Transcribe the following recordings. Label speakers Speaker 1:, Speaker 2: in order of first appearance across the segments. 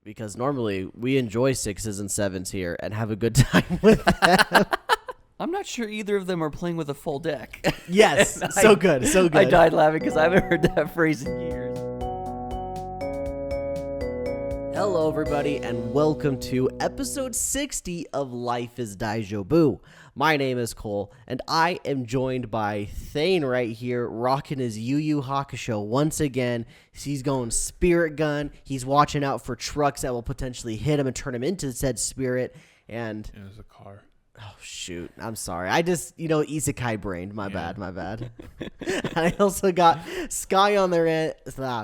Speaker 1: because normally we enjoy 6s and 7s here and have a good time with them.
Speaker 2: I'm not sure either of them are playing with a full deck.
Speaker 1: Yes, so good.
Speaker 2: I died laughing because I haven't heard that phrase in years.
Speaker 1: Hello, everybody, and welcome to episode 60 of Life is Daijoubu. My name is Cole, and I am joined by Thane right here, rocking his Yu Yu Hakusho once again. He's going spirit gun. He's watching out for trucks that will potentially hit him and turn him into said spirit. And
Speaker 3: it was a car.
Speaker 1: Oh, shoot. I'm sorry. I just, isekai brained. My bad. I also got Sky on their end,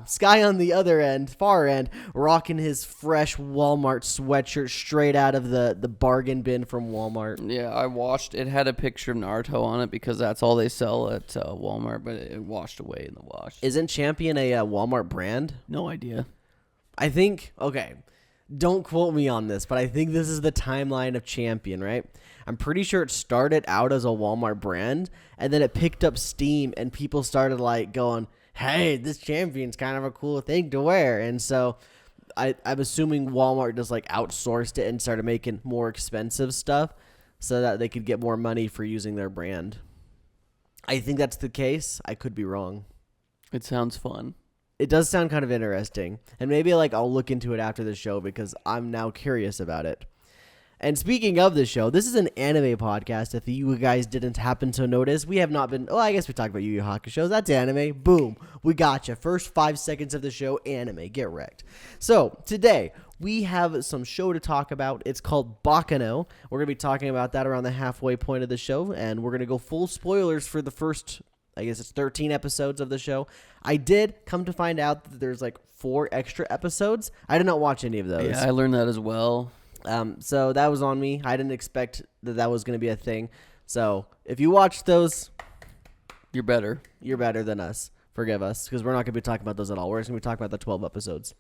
Speaker 1: Sky on the other end, far end, rocking his fresh Walmart sweatshirt straight out of the bargain bin from Walmart.
Speaker 2: Yeah, I washed. It had a picture of Naruto on it because that's all they sell at Walmart, but it washed away in the wash.
Speaker 1: Isn't Champion a Walmart brand?
Speaker 2: No idea.
Speaker 1: I think, okay, don't quote me on this, but I think this is the timeline of Champion, right? I'm pretty sure it started out as a Walmart brand, and then it picked up steam, and people started going, hey, this Champion's kind of a cool thing to wear. And so I'm assuming Walmart just outsourced it and started making more expensive stuff so that they could get more money for using their brand. I think that's the case. I could be wrong.
Speaker 2: It sounds fun.
Speaker 1: It does sound kind of interesting, and maybe I'll look into it after the show because I'm now curious about it. And speaking of the show, this is an anime podcast. If you guys didn't happen to notice, we have not been... Oh, I guess we talked about Yu Yu Hakusho. That's anime. Boom. We got you. First 5 seconds of the show, anime. Get wrecked. So, today, we have some show to talk about. It's called Baccano. We're going to be talking about that around the halfway point of the show, and we're going to go full spoilers for the first... I guess it's 13 episodes of the show. I did come to find out that there's 4 extra episodes. I did not watch any of those.
Speaker 2: Yeah, I learned that as well.
Speaker 1: So that was on me. I didn't expect that was going to be a thing. So if you watch those,
Speaker 2: you're better.
Speaker 1: You're better than us. Forgive us, because we're not going to be talking about those at all. We're just going to be talking about the 12 episodes.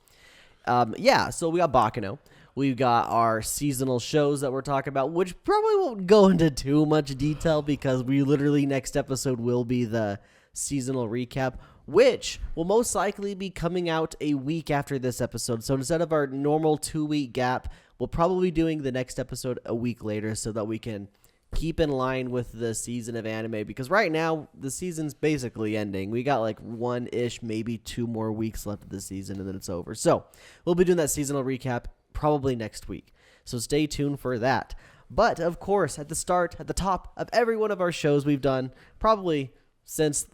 Speaker 1: So we got Baccano. We've got our seasonal shows that we're talking about, which probably won't go into too much detail because we literally next episode will be the seasonal recap, which will most likely be coming out a week after this episode. So instead of our normal 2-week gap, we'll probably be doing the next episode a week later so that we can keep in line with the season of anime, because right now the season's basically ending. We got 1-ish, maybe 2 more weeks left of the season and then it's over. So we'll be doing that seasonal recap probably next week. So stay tuned for that. But of course, at the top of every one of our shows we've done, probably since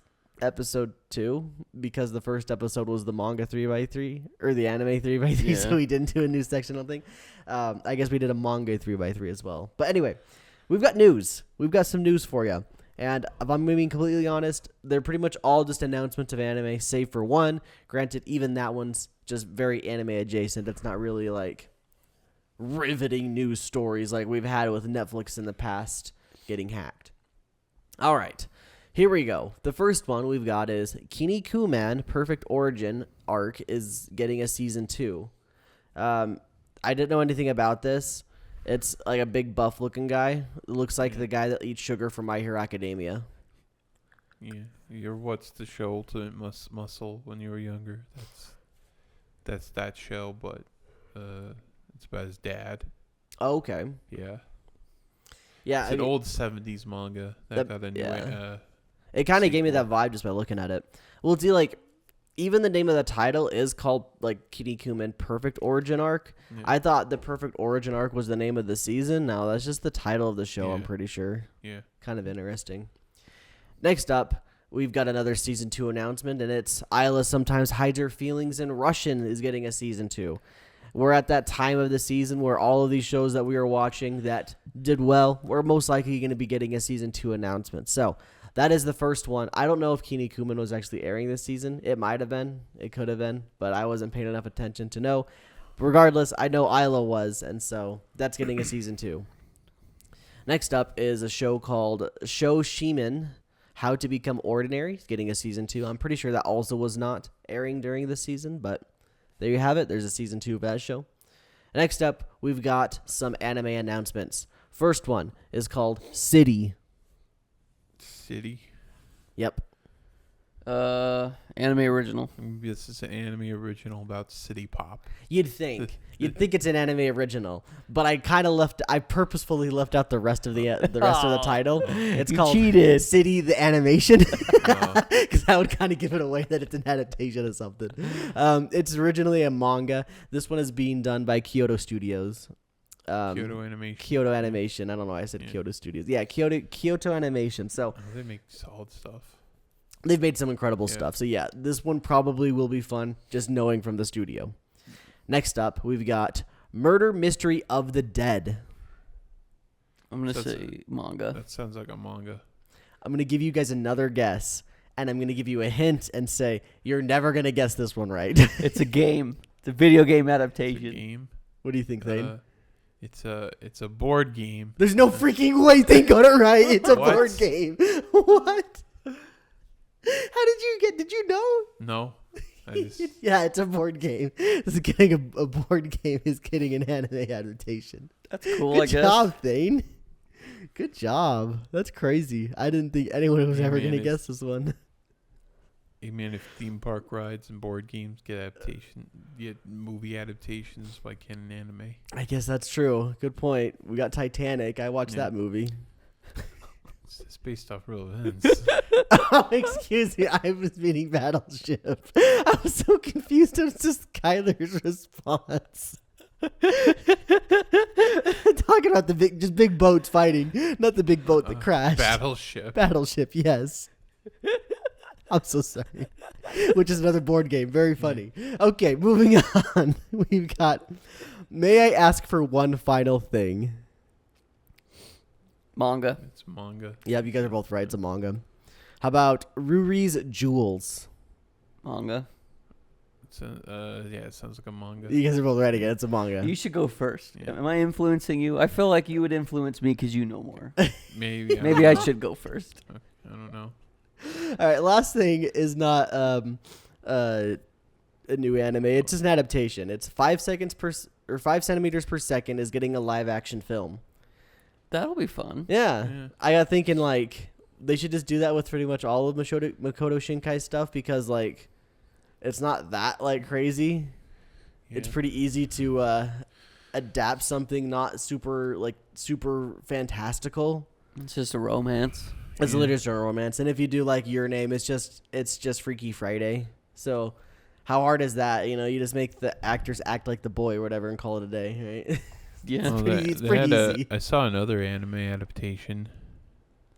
Speaker 1: episode 2, because the first episode was the manga 3x3 or the anime 3x3, yeah. So we didn't do a new section, I don't think. I guess we did a manga 3x3 as well. But anyway, we've got news. We've got some news for you. And if I'm being completely honest, they're pretty much all just announcements of anime, save for one. Granted, even that one's just very anime adjacent. It's not really riveting news stories like we've had with Netflix in the past getting hacked. All right. Here we go. The first one we've got is Kinnikuman Perfect Origin arc is getting a season 2. I didn't know anything about this. It's a big buff looking guy. It looks like the guy that eats sugar from My Hero Academia.
Speaker 3: Yeah, you're what's the show Ultimate Muscle when you were younger. That's that show, but it's about his dad.
Speaker 1: Oh, okay.
Speaker 3: Yeah.
Speaker 1: Yeah,
Speaker 3: it's an old 70s manga that got a new.
Speaker 1: Yeah. It kind of gave me that vibe just by looking at it. Well, see, even the name of the title is called Kinnikuman Perfect Origin Arc. Yeah. I thought the Perfect Origin Arc was the name of the season. No, that's just the title of the show, yeah. I'm pretty sure.
Speaker 3: Yeah.
Speaker 1: Kind of interesting. Next up, we've got another season 2 announcement, and it's Isla Sometimes Hides Her Feelings in Russian is getting a season 2. We're at that time of the season where all of these shows that we are watching that did well, we're most likely going to be getting a season 2 announcement. So that is the first one. I don't know if Kinnikuman was actually airing this season. It might have been. It could have been. But I wasn't paying enough attention to know. Regardless, I know Isla was. And so that's getting a season 2. Next up is a show called Sho Shimin, How to Become Ordinary. It's getting a season 2. I'm pretty sure that also was not airing during this season. But there you have it. There's a season 2 of that show. Next up, we've got some anime announcements. First one is called City.
Speaker 3: City?
Speaker 1: Yep.
Speaker 2: Anime original.
Speaker 3: This is an anime original about city pop.
Speaker 1: You'd think it's an anime original, but I purposefully left out the rest of the rest of the title. It's
Speaker 2: You
Speaker 1: called
Speaker 2: cheated.
Speaker 1: City the Animation,
Speaker 3: Oh.
Speaker 1: because that would kind of give it away that it's an adaptation of something. It's originally a manga. This one is being done by Kyoto Studios.
Speaker 3: Kyoto Animation.
Speaker 1: Kyoto Animation. I don't know why I said
Speaker 3: Yeah.
Speaker 1: Kyoto Studios. Yeah, Kyoto Animation. So
Speaker 3: Oh, they make solid stuff.
Speaker 1: they've made some incredible
Speaker 3: Yeah.
Speaker 1: stuff. So yeah, this one probably will be fun, just knowing from the studio. Next up, we've got Murder Mystery of the Dead.
Speaker 2: I'm gonna
Speaker 3: That's
Speaker 2: say manga.
Speaker 3: That sounds like a manga.
Speaker 1: I'm going to give you guys another guess, and I'm going to give you a hint and say you're never going to guess this one right.
Speaker 2: It's a game. It's a video game
Speaker 3: It's a
Speaker 2: adaptation.
Speaker 3: game.
Speaker 1: What do you think, Thane?
Speaker 3: It's a board game.
Speaker 1: There's no freaking way Thane got it right. It's a
Speaker 3: What?
Speaker 1: board game. What? How did you know?
Speaker 3: No. I just,
Speaker 1: Yeah, it's a board game. This is getting a board game is getting an anime adaptation.
Speaker 2: That's cool,
Speaker 1: Good
Speaker 2: I guess.
Speaker 1: job, Thane. Good job. That's crazy. I didn't think anyone was
Speaker 3: Yeah,
Speaker 1: ever
Speaker 3: man,
Speaker 1: going to
Speaker 3: it's-
Speaker 1: guess this one.
Speaker 3: I mean, if theme park rides and board games get movie adaptations, why can't an anime?
Speaker 1: I guess that's true. Good point. We got Titanic. I watched
Speaker 3: Yeah.
Speaker 1: that movie.
Speaker 3: It's based off real events.
Speaker 1: Oh, excuse me. I was meaning Battleship. I was so confused. It was just Kyler's response. Talking about the big boats fighting, not the big boat that crashed.
Speaker 3: Battleship.
Speaker 1: Battleship, yes. I'm so sorry. Which is another board game. Very funny. Okay, moving on. We've got May I Ask for One Final Thing?
Speaker 2: Manga.
Speaker 3: It's manga.
Speaker 1: Yeah, you guys are both right. It's a manga. How about Ruri's Jewels?
Speaker 2: Manga.
Speaker 3: It's it sounds like a manga.
Speaker 1: You guys are both right again. It's a manga.
Speaker 2: You should go first.
Speaker 3: Yeah.
Speaker 2: Am I influencing you? I feel like you would influence me because you know more.
Speaker 3: Maybe.
Speaker 2: Maybe I should go first.
Speaker 3: I don't know.
Speaker 1: All right, last thing is not a new anime. It's just an adaptation. It's 5 centimeters per second is getting a live action film.
Speaker 2: That'll be fun.
Speaker 1: Yeah.
Speaker 3: Yeah.
Speaker 1: I got thinking like they should just do that with pretty much all of Makoto Shinkai stuff because like it's not that like crazy. It's
Speaker 3: Yeah.
Speaker 1: pretty easy to adapt something not super fantastical.
Speaker 2: It's just a romance.
Speaker 1: It's
Speaker 3: Yeah.
Speaker 1: literally just a romance, and if you do like Your Name, it's just Freaky Friday. So, how hard is that? You know, you just make the actors act like the boy or whatever, and call it a day, right?
Speaker 2: Yeah.
Speaker 3: Oh,
Speaker 1: it's
Speaker 3: they
Speaker 1: pretty
Speaker 3: had
Speaker 1: easy.
Speaker 3: I saw another anime adaptation.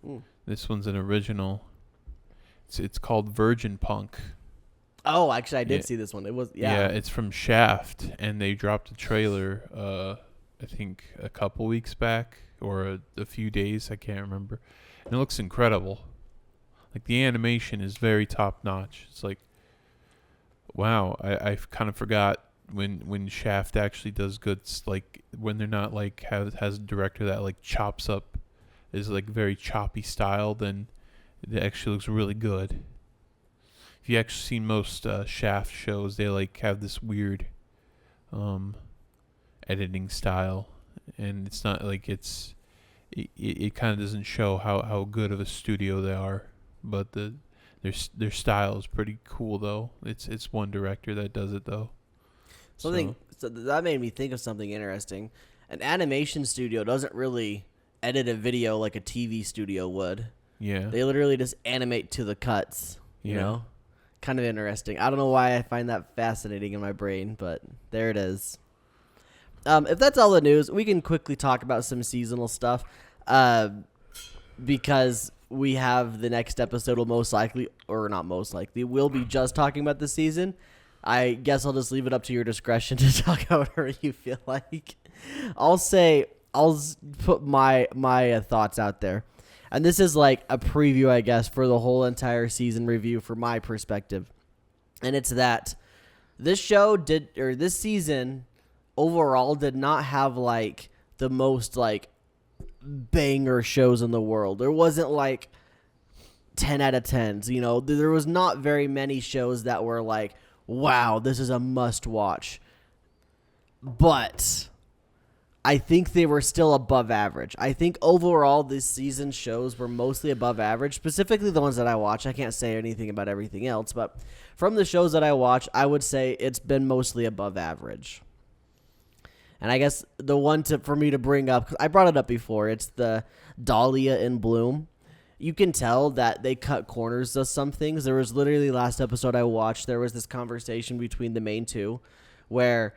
Speaker 1: Ooh.
Speaker 3: This one's an original. It's called Virgin Punk.
Speaker 1: Oh, actually, I did
Speaker 3: Yeah.
Speaker 1: see this one. It was
Speaker 3: Yeah, it's from Shaft, and they dropped a trailer. I think a couple weeks back or a few days. I can't remember. And it looks incredible. Like the animation is very top notch. It's like, wow. I kind of forgot when Shaft actually does good. Like when they're not like has a director that like chops up, is like very choppy style. Then it actually looks really good. If you actually seen most Shaft shows, they like have this weird editing style, and it's not like it kind of doesn't show how good of a studio they are, but their style is pretty cool though. It's one director that does it though.
Speaker 1: So that made me think of something interesting. An animation studio doesn't really edit a video like a TV studio would.
Speaker 3: Yeah.
Speaker 1: They literally just animate to the cuts. You
Speaker 3: Yeah.
Speaker 1: know, kind of interesting. I don't know why I find that fascinating in my brain, but there it is. If that's all the news, we can quickly talk about some seasonal stuff, because we have the next episode will most likely, or not most likely, we'll be just talking about the season. I guess I'll just leave it up to your discretion to talk about whatever you feel like. I'll put my thoughts out there. And this is like a preview, I guess, for the whole entire season review from my perspective. And it's that this season overall did not have like the most like banger shows in the world. There wasn't like 10 out of 10s, you know. There was not very many shows that were like, wow, this is a must watch. But I think they were still above average. I think overall this season's shows were mostly above average, specifically the ones that I watch. I can't say anything about everything else, but from the shows that I watch, I would say it's been mostly above average. And I guess the one for me to bring up, 'cause I brought it up before, it's the Dahlia in Bloom. You can tell that they cut corners of some things. There was literally last episode I watched, there was this conversation between the main two where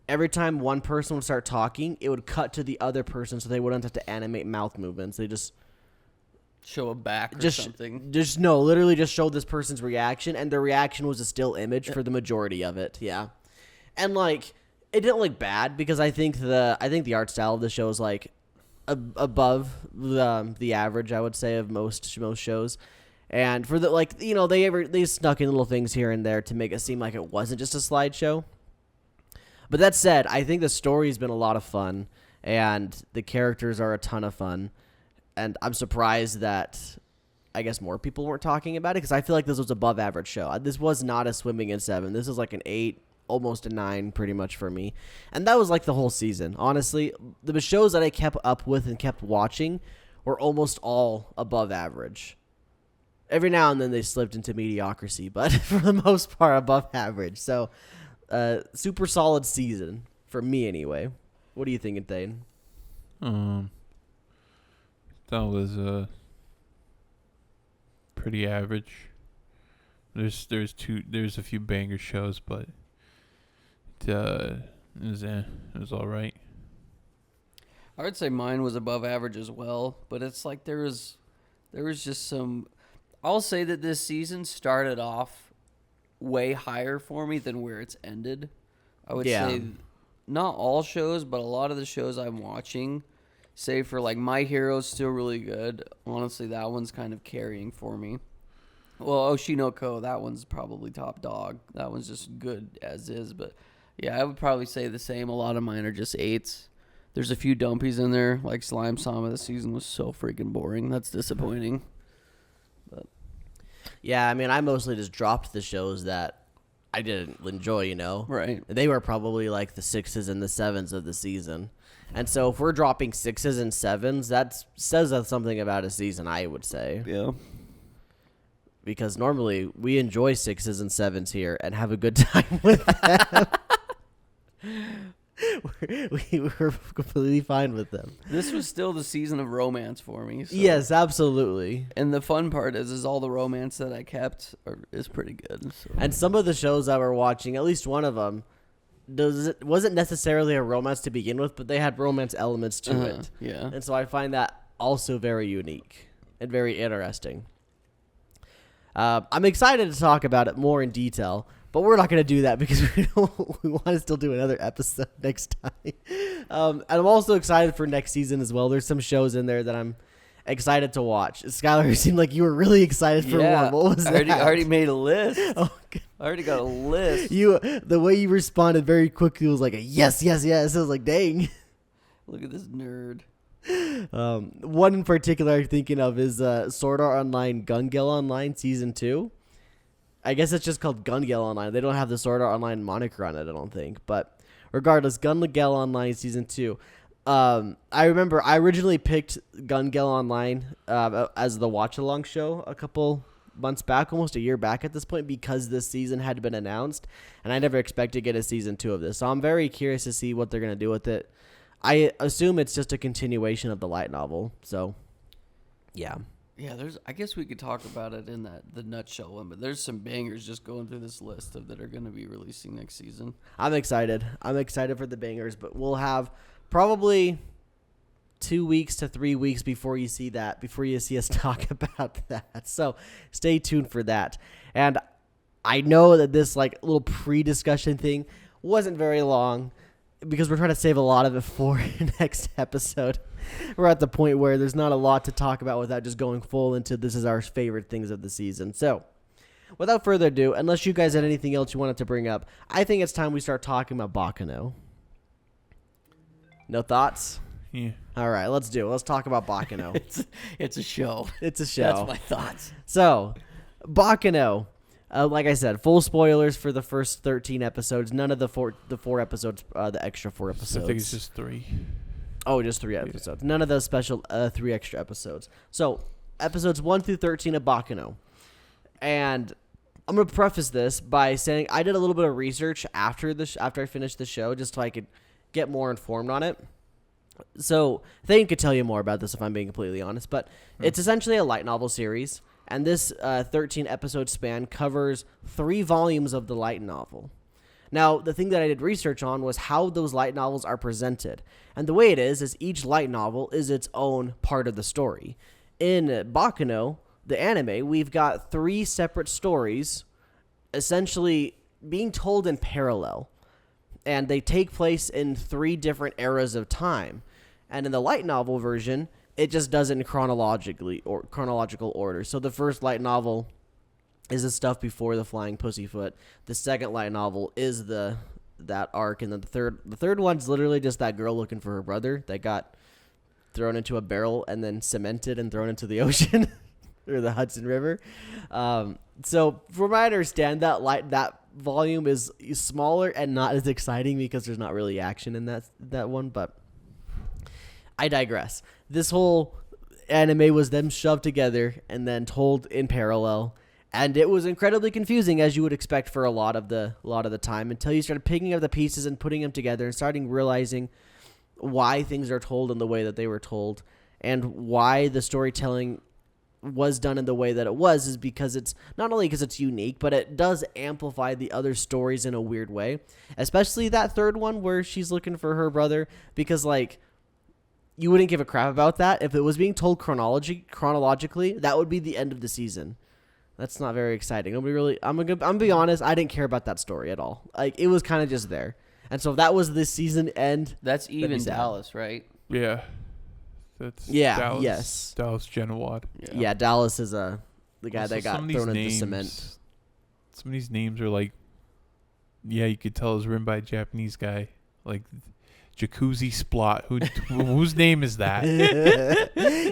Speaker 1: every time one person would start talking, it would cut to the other person so they wouldn't have to animate mouth movements. They just
Speaker 2: Show a back or something.
Speaker 1: Literally just showed this person's reaction, and their reaction was a still image for the majority of it. Yeah. And like it didn't look bad because I think the art style of the show is like above the average, I would say, of most shows. And for the they snuck in little things here and there to make it seem like it wasn't just a slideshow. But that said, I think the story's been a lot of fun, and the characters are a ton of fun. And I'm surprised that I guess more people weren't talking about it because I feel like this was above average show. This was not a swimming in 7. This is like an 8, almost a 9 pretty much for me. And that was like the whole season. Honestly, the shows that I kept up with and kept watching were almost all above average. Every now and then they slipped into mediocrity, but for the most part above average. So super solid season for me anyway. What are you thinking, Thane?
Speaker 3: That was pretty average. There's a few banger shows, but it was all right.
Speaker 2: I would say mine was above average as well, but it's like there was just some. I'll say that this season started off way higher for me than where it's ended. I would say not all shows, but a lot of the shows I'm watching, save for like My Hero's still really good. Honestly, that one's kind of carrying for me. Well, Oshinoko, that one's probably top dog. That one's just good as is. But yeah, I would probably say the same. A lot of mine are just 8s. There's a few dumpies in there, like Slime Sama. This season was so freaking boring. That's disappointing. But
Speaker 1: yeah, I mean, I mostly just dropped the shows that I didn't enjoy, you know?
Speaker 2: Right.
Speaker 1: They were probably like the 6s and the 7s of the season. And so if we're dropping 6s and 7s, that says something about a season, I would say.
Speaker 2: Yeah.
Speaker 1: Because normally we enjoy 6s and 7s here and have a good time with them. We're completely fine with them.
Speaker 2: This was still the season of romance for me. So.
Speaker 1: Yes, absolutely.
Speaker 2: And the fun part is all the romance that I kept is pretty good. So.
Speaker 1: And some of the shows that we're watching, at least one of them, wasn't necessarily a romance to begin with, but they had romance elements to it.
Speaker 2: Yeah.
Speaker 1: And so I find that also very unique and very interesting. I'm excited to talk about it more in detail, but we're not going to do that because we want to still do another episode next time. And I'm also excited for next season as well. There's some shows in there that I'm excited to watch. Skylar, you seemed like you were really excited for one. What was that?
Speaker 2: I already made a list.
Speaker 1: Oh, God.
Speaker 2: I already got a list.
Speaker 1: The way you responded very quickly was like a yes, yes, yes. I was like, dang.
Speaker 2: Look at this nerd.
Speaker 1: One in particular I'm thinking of is Sword Art Online Gun Gale Online Season 2. I guess it's just called Gun Gale Online. They don't have the Sword Art Online moniker on it, I don't think. But regardless, Gun Gale Online Season 2. I remember I originally picked Gun Gale Online as the watch-along show a couple months back, almost a year back at this point, because this season had been announced. And I never expected to get a Season 2 of this. So I'm very curious to see what they're going to do with it. I assume it's just a continuation of the light novel. So, yeah.
Speaker 2: Yeah, I guess we could talk about it in the nutshell one, but there's some bangers just going through this list that are going to be releasing next season.
Speaker 1: I'm excited. I'm excited for the bangers, but we'll have probably 2 weeks to 3 weeks before you see us talk about that. So stay tuned for that. And I know that this like little pre-discussion thing wasn't very long, because we're trying to save a lot of it for next episode. We're at the point where there's not a lot to talk about without just going full into this is our favorite things of the season. So, without further ado, unless you guys had anything else you wanted to bring up, I think it's time we start talking about Baccano. No thoughts?
Speaker 3: Yeah.
Speaker 1: All right, let's do it. Let's talk about Baccano.
Speaker 2: It's a show.
Speaker 1: It's a show.
Speaker 2: That's my thoughts.
Speaker 1: So, Baccano. Like I said, full spoilers for the first 13 episodes. None of the four episodes, the extra 4 episodes.
Speaker 3: I think it's just 3.
Speaker 1: Oh, just 3 episodes. None of those special 3 extra episodes. So, episodes 1 through 13 of Baccano. And I'm going to preface this by saying I did a little bit of research after I finished the show just so I could get more informed on it. So, Thane could tell you more about this if I'm being completely honest, but it's essentially a light novel series, and this 13-episode span covers 3 volumes of the light novel. Now, the thing that I did research on was how those light novels are presented, and the way it is each light novel is its own part of the story. In Baccano, the anime, we've got 3 separate stories essentially being told in parallel, and they take place in 3 different eras of time. And in the light novel version, it just does it in chronological order. So the first light novel is the stuff before the flying pussyfoot. The second light novel is that arc, and then the third one's literally just that girl looking for her brother that got thrown into a barrel and then cemented and thrown into the ocean or the Hudson River. So from what I understand, that volume is smaller and not as exciting because there's not really action in that one, but I digress. This whole anime was them shoved together and then told in parallel, and it was incredibly confusing, as you would expect for a lot of the time, until you started picking up the pieces and putting them together and starting realizing why things are told in the way that they were told, and why the storytelling was done in the way that it was is because it's not only because it's unique, but it does amplify the other stories in a weird way, especially that third one where she's looking for her brother, because like you wouldn't give a crap about that if it was being told chronologically. That would be the end of the season. That's not very exciting. Nobody really. I'm gonna be honest. I didn't care about that story at all. Like it was kind of just there, and so if that was the season end.
Speaker 2: That's even Dallas, right?
Speaker 3: Yeah. That's
Speaker 1: Yeah.
Speaker 3: Dallas,
Speaker 1: Yes.
Speaker 3: Dallas Genowad.
Speaker 1: Yeah. Dallas is the guy
Speaker 3: Also,
Speaker 1: that got thrown into cement.
Speaker 3: Some of these names are like, yeah, you could tell it's written by a Japanese guy. Like Jacuzzi Splot. Whose name is that?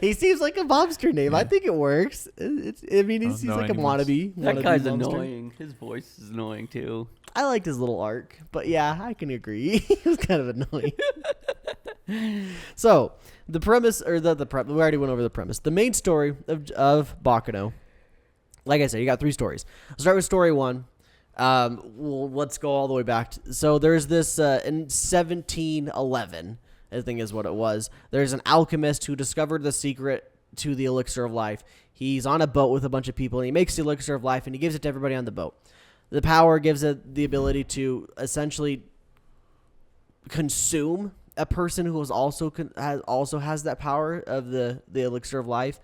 Speaker 1: He seems like a mobster name. I think it works. He seems like a wannabe.
Speaker 2: That guy's
Speaker 1: mobster.
Speaker 2: annoying. His voice is annoying too.
Speaker 1: I liked his little arc, but yeah, I can agree. He was kind of annoying. So, the premise, or we already went over the premise. The main story of Baccano, like I said, you got 3 stories. I'll start with story 1. Let's go all the way back. So there's this, in 1711, I think is what it was. There's an alchemist who discovered the secret to the elixir of life. He's on a boat with a bunch of people, and he makes the elixir of life, and he gives it to everybody on the boat. The power gives it the ability to essentially consume a person who also has that power of the elixir of life,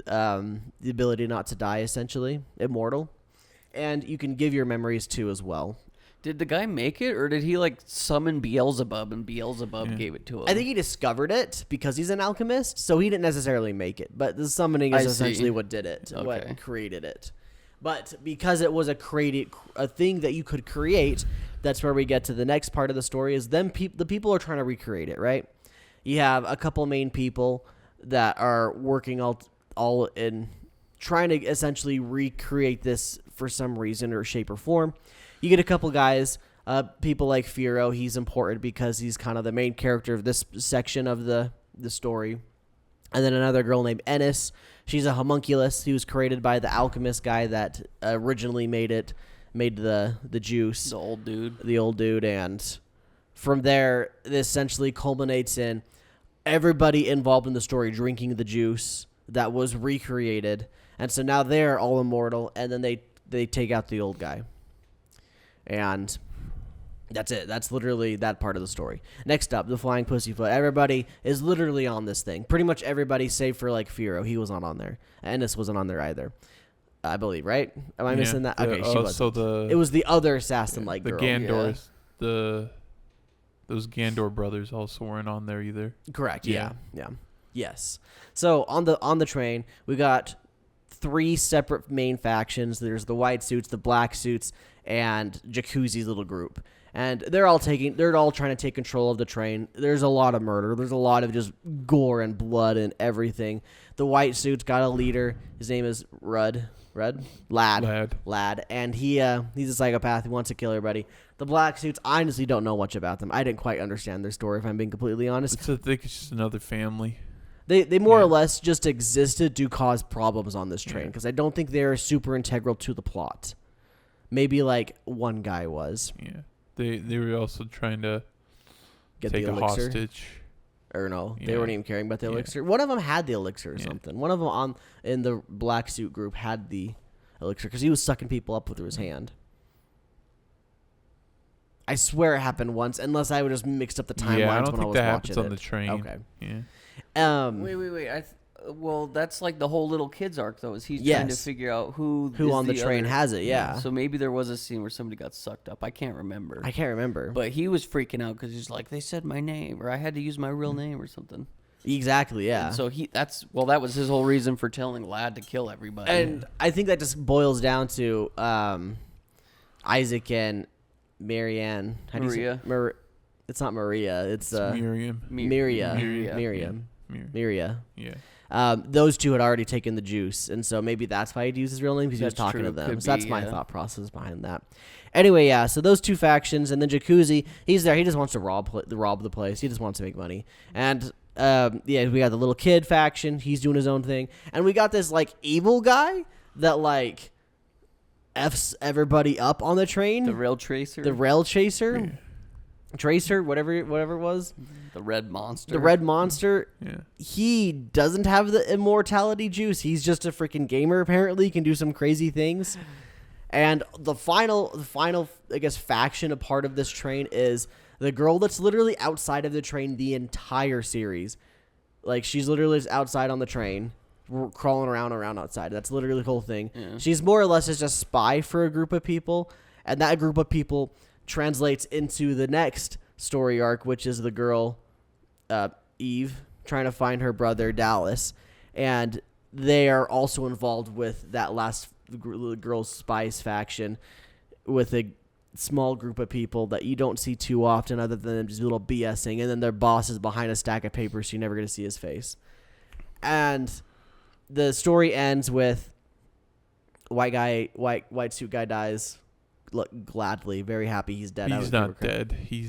Speaker 1: the ability not to die, essentially immortal, and you can give your memories too as well.
Speaker 2: Did the guy make it, or did he like summon Beelzebub and Beelzebub gave it to him?
Speaker 1: I think he discovered it because he's an alchemist, so he didn't necessarily make it, but the summoning is essentially what did it, what created it. But because it was a thing that you could create, that's where we get to the next part of the story. Is the people are trying to recreate it, right? You have a couple main people that are working all in trying to essentially recreate this for some reason or shape or form. You get a couple guys, people like Firo. He's important because he's kind of the main character of this section of the story. And then another girl named Ennis. She's a homunculus who was created by the alchemist guy that originally made the juice.
Speaker 2: The old dude.
Speaker 1: The old dude. And from there, it essentially culminates in everybody involved in the story drinking the juice that was recreated. And so now they're all immortal, and then they take out the old guy. And that's it. That's literally that part of the story. Next up, the flying pussyfoot. Everybody is literally on this thing. Pretty much everybody save for like Firo. He was not on there. Ennis wasn't on there either. I believe, right? Am I missing that? Okay, she was.
Speaker 3: So
Speaker 1: it was the other assassin-like girl.
Speaker 3: The Gandors. Yeah. Those Gandor brothers also weren't on there either.
Speaker 1: Correct. Yeah. Yes. So on the train, we got 3 separate main factions. There's the white suits, the black suits, and Jacuzzi's little group. And they're all trying to take control of the train. There's a lot of murder. There's a lot of just gore and blood and everything. The white suits got a leader. His name is Rudd. Lad, and he's a psychopath who wants to kill everybody. The black suits, I honestly don't know much about them. I didn't quite understand their story, if I'm being completely honest.
Speaker 3: I think it's just another family.
Speaker 1: They more or less just existed to cause problems on this train, because I don't think they're super integral to the plot. Maybe like one guy was.
Speaker 3: Yeah, they were also trying to
Speaker 1: Get
Speaker 3: take
Speaker 1: the
Speaker 3: a
Speaker 1: elixir.
Speaker 3: hostage.
Speaker 1: Or no, they
Speaker 3: Yeah.
Speaker 1: weren't even caring about the
Speaker 3: Yeah.
Speaker 1: elixir. One of them had the elixir or
Speaker 3: Yeah.
Speaker 1: something. One of them in the black suit group had the elixir because he was sucking people up through his hand. I swear it happened once, unless I would just mixed up the timelines
Speaker 3: Yeah, I don't
Speaker 1: when I
Speaker 3: think
Speaker 1: was
Speaker 3: that
Speaker 1: watching
Speaker 3: happens on
Speaker 1: it.
Speaker 3: the train.
Speaker 1: Okay.
Speaker 3: Yeah.
Speaker 2: Wait. Well, that's like the whole little kid's arc, though. Is he's trying to
Speaker 1: Yes.
Speaker 2: figure out who
Speaker 1: on the train
Speaker 2: other-
Speaker 1: has it? Yeah.
Speaker 2: So maybe there was a scene where somebody got sucked up. I can't remember.
Speaker 1: I can't remember.
Speaker 2: But he was freaking out because he's like, they said my name, or I had to use my real name or something.
Speaker 1: Exactly. Yeah.
Speaker 2: And so that was his whole reason for telling Lad to kill everybody.
Speaker 1: And I think that just boils down to Isaac and Marianne. How do you say it's not Maria. It's
Speaker 3: Miriam.
Speaker 1: Miriam.
Speaker 3: Yeah.
Speaker 1: Those two had already taken the juice, and so maybe that's why he'd use his real name, because he was
Speaker 2: That's
Speaker 1: talking
Speaker 2: true.
Speaker 1: to them.
Speaker 2: Could
Speaker 1: So that's
Speaker 2: be,
Speaker 1: my
Speaker 2: yeah.
Speaker 1: thought process behind that. Anyway, yeah. So those two factions, and then Jacuzzi, he's there. He just wants to rob the place. He just wants to make money. And we got the little kid faction. He's doing his own thing, and we got this like evil guy that like f's everybody up on the train.
Speaker 2: the rail tracer,
Speaker 1: The rail chaser. Tracer, whatever it was.
Speaker 2: the red monster.
Speaker 1: The red monster.
Speaker 3: Yeah.
Speaker 1: He doesn't have the immortality juice. He's just a freaking gamer, apparently. He can do some crazy things. And the final, I guess, faction, a part of this train is the girl that's literally outside of the train the entire series. Like, she's literally just outside on the train, crawling around outside. That's literally the whole thing.
Speaker 2: Yeah.
Speaker 1: She's more or less just a spy for a group of people. And that group of people translates into the next story arc, which is the girl, Eve, trying to find her brother, Dallas. And they are also involved with that last girl's spies faction with a small group of people that you don't see too often other than them just a little BSing. And then their boss is behind a stack of papers, so you're never going to see his face. And the story ends with white suit guy dies. Look, gladly, very happy he's dead.
Speaker 3: He's not dead.
Speaker 2: He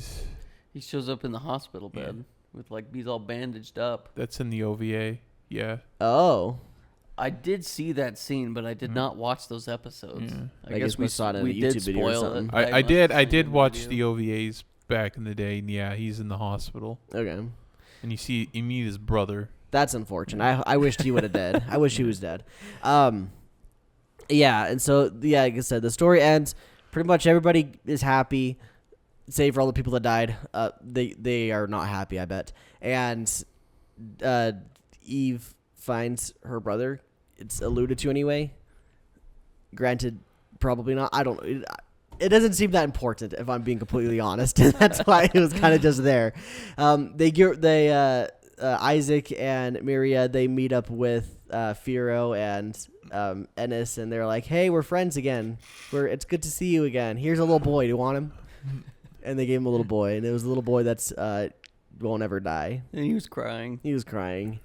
Speaker 2: shows up in the hospital bed with he's all bandaged up.
Speaker 3: That's in the OVA. Yeah.
Speaker 1: Oh,
Speaker 2: I did see that scene, but I did not watch those episodes.
Speaker 3: Yeah.
Speaker 1: I guess we saw it in a
Speaker 2: we
Speaker 1: YouTube
Speaker 2: did
Speaker 1: video or
Speaker 2: spoil
Speaker 1: something.
Speaker 2: it.
Speaker 3: I did
Speaker 2: must have seen
Speaker 3: watch
Speaker 2: video.
Speaker 3: the OVAs back in the day, and yeah, he's in the hospital.
Speaker 1: okay.
Speaker 3: And you meet his brother.
Speaker 1: That's unfortunate. I wished he would have dead. I wish he was dead. Yeah, and so like I said, the story ends. Pretty much everybody is happy, save for all the people that died. They are not happy, I bet. And Eve finds her brother. It's alluded to anyway. Granted, probably not. I don't. It doesn't seem that important, if I'm being completely honest. That's why it was kind of just there. Isaac and Miria, they meet up with Firo and Ennis, and they're like, "Hey, we're friends again. It's good to see you again. Here's a little boy. Do you want him?" And they gave him a little boy, and it was a little boy that's won't ever die.
Speaker 2: And he was crying.
Speaker 1: He was crying.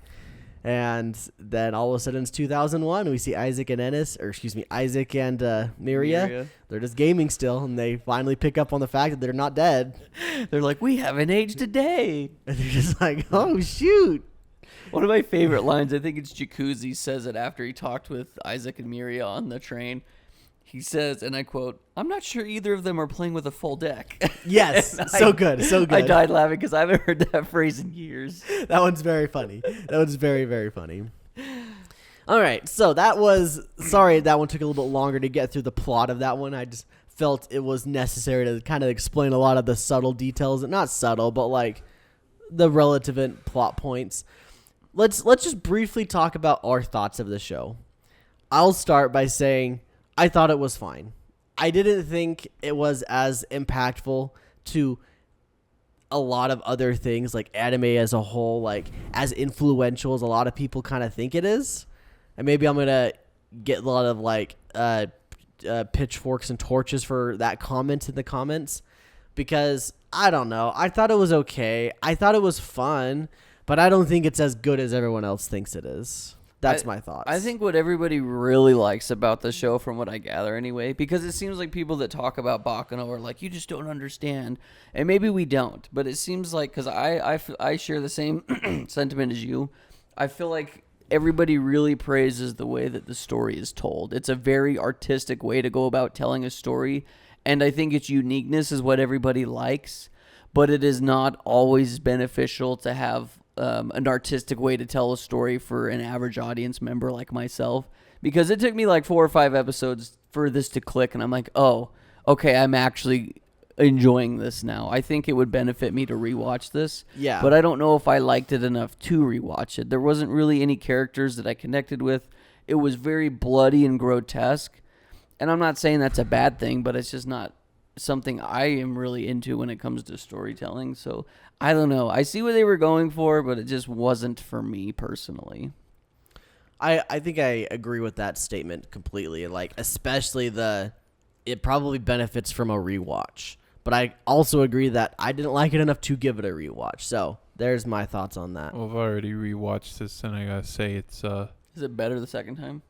Speaker 1: And then all of a sudden it's 2001. We see Isaac and Isaac and Miria. They're just gaming still, and they finally pick up on the fact that they're not dead.
Speaker 2: They're like, we haven't aged a day.
Speaker 1: And they're just like, oh, shoot.
Speaker 2: One of my favorite lines, I think it's Jacuzzi says it after he talked with Isaac and Miria on the train. He says, and I quote, "I'm not sure either of them are playing with a full deck."
Speaker 1: Yes, so good.
Speaker 2: I died laughing because I haven't heard that phrase in years.
Speaker 1: That one's very funny. That one's very, very funny. All right, so that was, sorry that one took a little bit longer to get through the plot of that one. I just felt it was necessary to kind of explain a lot of the subtle details. Not subtle, but like the relevant plot points. Let's just briefly talk about our thoughts of the show. I'll start by saying I thought it was fine. I didn't think it was as impactful to a lot of other things, like anime as a whole, like as influential as a lot of people kind of think it is. And maybe I'm going to get a lot of like pitchforks and torches for that comment in the comments, because I don't know. I thought it was okay. I thought it was fun, but I don't think it's as good as everyone else thinks it is. That's my thoughts.
Speaker 2: I think what everybody really likes about the show, from what I gather anyway, because it seems like people that talk about Baccano are like, you just don't understand. And maybe we don't, but it seems like, because I share the same sentiment as you, I feel like everybody really praises the way that the story is told. It's a very artistic way to go about telling a story, and I think its uniqueness is what everybody likes, but it is not always beneficial to have an artistic way to tell a story for an average audience member like myself, because it took me like 4 or 5 episodes for this to click, and I'm like, oh, okay, I'm actually enjoying this now. I think it would benefit me to rewatch this.
Speaker 1: Yeah.
Speaker 2: But I don't know if I liked it enough to rewatch it. There wasn't really any characters that I connected with. It was very bloody and grotesque. And I'm not saying that's a bad thing, but it's just not something I am really into when it comes to storytelling. So I don't know. I see what they were going for, but it just wasn't for me personally.
Speaker 1: I think I agree with that statement completely. Like, especially it probably benefits from a rewatch. But I also agree that I didn't like it enough to give it a rewatch. So there's my thoughts on that.
Speaker 3: Well, I've already rewatched this, and I gotta say it's
Speaker 2: Is it better the second time?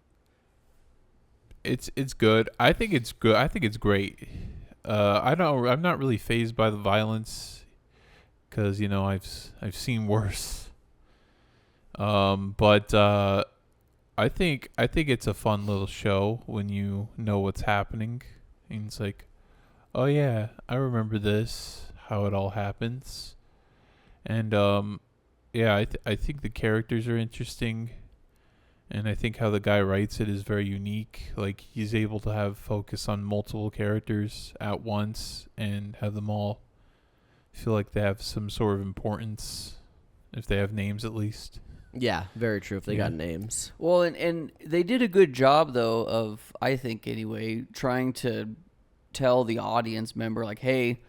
Speaker 3: it's good. I think it's good. I think it's great. I'm not really fazed by the violence, because I've seen worse. But I think it's a fun little show when you know what's happening, and it's like, oh yeah, I remember this, how it all happens, and yeah, I think the characters are interesting, and I think how the guy writes it is very unique. Like, he's able to have focus on multiple characters at once and have them all feel like they have some sort of importance, if they have names at least.
Speaker 1: Yeah, very true if they got names.
Speaker 2: Well, and they did a good job, though, of, I think anyway, trying to tell the audience member, like, hey,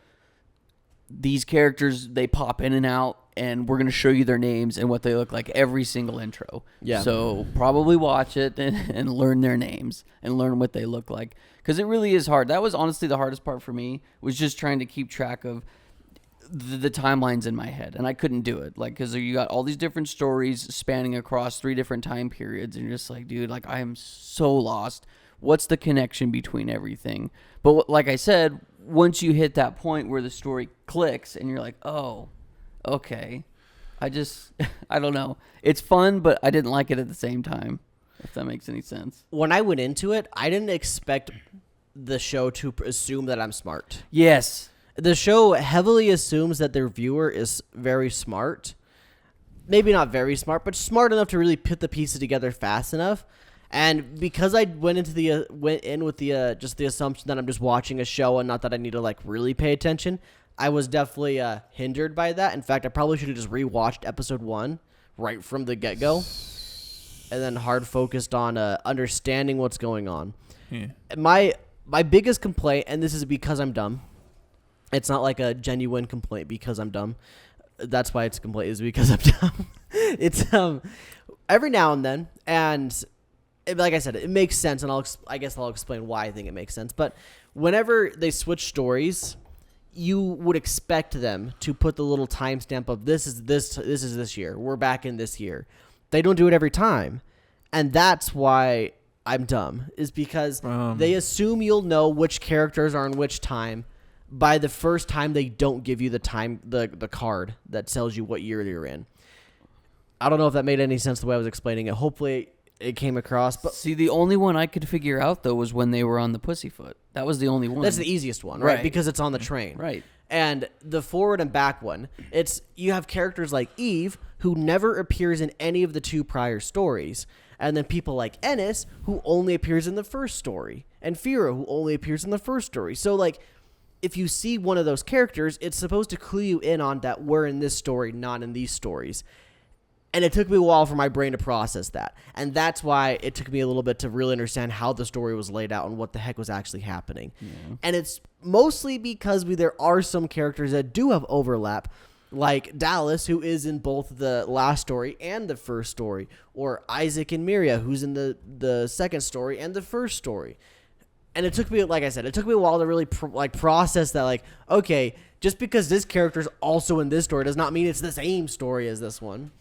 Speaker 2: these characters, they pop in and out, and we're going to show you their names and what they look like every single intro.
Speaker 1: Yeah.
Speaker 2: So probably watch it and learn their names and learn what they look like, because it really is hard. That was honestly the hardest part for me, was just trying to keep track of the timelines in my head, and I couldn't do it, like, because you got all these different stories spanning across 3 different time periods, and you're just like, dude, like, I am so lost. What's the connection between everything? But like I said, once you hit that point where the story clicks and you're like, oh, okay, I don't know, it's fun, but I didn't like it at the same time, if that makes any sense.
Speaker 1: When I went into it, I didn't expect the show to assume that I'm smart.
Speaker 2: Yes.
Speaker 1: The show heavily assumes that their viewer is very smart. Maybe not very smart, but smart enough to really put the pieces together fast enough. And because I went in with the just the assumption that I'm just watching a show and not that I need to like really pay attention, I was definitely hindered by that. In fact, I probably should have just rewatched episode 1 right from the get-go, and then hard focused on understanding what's going on.
Speaker 3: Yeah.
Speaker 1: My biggest complaint, and this is because I'm dumb. It's not like a genuine complaint because I'm dumb. That's why it's a complaint, is because I'm dumb. It's every now and then, and like I said, it makes sense, and I guess I'll explain why I think it makes sense. But whenever they switch stories, you would expect them to put the little timestamp of this is this year. We're back in this year. They don't do it every time, and that's why I'm dumb. Is because they assume you'll know which characters are in which time. By the first time, they don't give you the card that tells you what year you're in. I don't know if that made any sense the way I was explaining it. Hopefully, it came across. But
Speaker 2: See, the only one I could figure out, though, was when they were on the Pussyfoot. That was the only one.
Speaker 1: That's the easiest one, right?
Speaker 2: Right.
Speaker 1: Because it's on the train.
Speaker 2: Right.
Speaker 1: And the forward and back one, you have characters like Eve, who never appears in any of the 2 prior stories. And then people like Ennis, who only appears in the first story. And Fira, who only appears in the first story. So, like, if you see one of those characters, it's supposed to clue you in on that we're in this story, not in these stories. And it took me a while for my brain to process that. And that's why it took me a little bit to really understand how the story was laid out and what the heck was actually happening. Yeah. And it's mostly because there are some characters that do have overlap, like Dallas, who is in both the last story and the first story, or Isaac and Miria, who's in the second story and the first story. And it took me, like I said, a while to really process that, like, okay, just because this character's also in this story does not mean it's the same story as this one.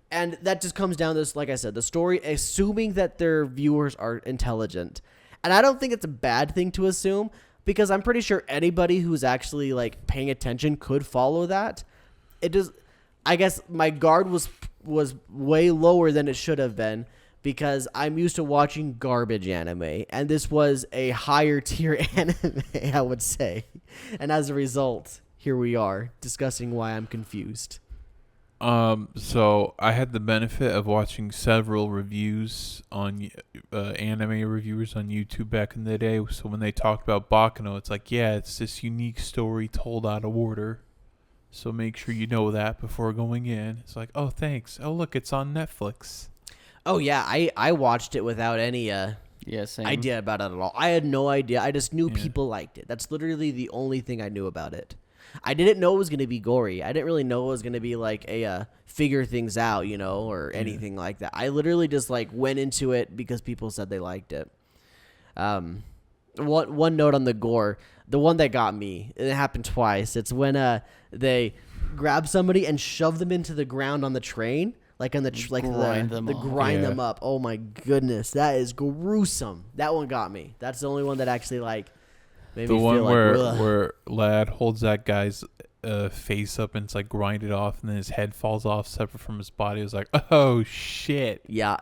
Speaker 1: And that just comes down to this, like I said, the story, assuming that their viewers are intelligent. And I don't think it's a bad thing to assume, because I'm pretty sure anybody who's actually like paying attention could follow that. It just, I guess my guard was way lower than it should have been, because I'm used to watching garbage anime, and this was a higher tier anime, I would say. And as a result, here we are discussing why I'm confused.
Speaker 3: So I had the benefit of watching several reviews on anime reviewers on YouTube back in the day. So when they talked about Baccano, it's like, yeah, it's this unique story told out of order. So make sure you know that before going in. It's like, oh, thanks. Oh, look, it's on Netflix.
Speaker 1: Oh yeah, I watched it without any
Speaker 2: Same.
Speaker 1: idea about it at all. I had no idea. I just knew people liked it. That's literally the only thing I knew about it. I didn't know it was going to be gory. I didn't really know it was going to be like a figure things out, or anything like that. I literally just like went into it because people said they liked it. One note on the gore, the one that got me, it happened twice. It's when they grab somebody and shove them into the ground on the train, like on the grind them up. Oh my goodness, that is gruesome. That one got me. That's the only one that actually like.
Speaker 3: The one where Lad holds that guy's face up and it's like grinded off, and then his head falls off separate from his body. It was like, oh shit.
Speaker 1: Yeah.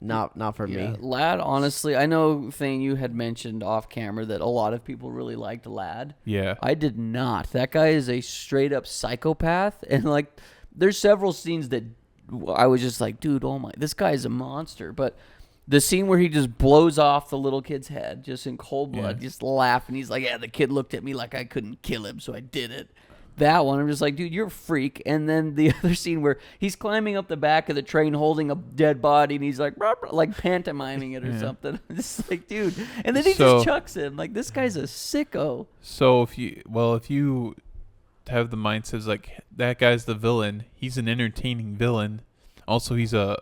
Speaker 1: Not for me.
Speaker 2: Lad, honestly, I know Thane, you had mentioned off camera that a lot of people really liked Lad.
Speaker 3: Yeah.
Speaker 2: I did not. That guy is a straight up psychopath, and like, there's several scenes that I was just like, dude, oh my, this guy is a monster. But the scene where he just blows off the little kid's head just in cold blood, just laughing. He's like, yeah, the kid looked at me like I couldn't kill him, so I did it. That one, I'm just like, dude, you're a freak. And then the other scene where he's climbing up the back of the train holding a dead body, and he's like, rah, rah, like pantomiming it or something. I'm just like, dude. And then he just chucks him. Like, this guy's a sicko.
Speaker 3: So if you have the mindset like that guy's the villain, he's an entertaining villain. Also, he's a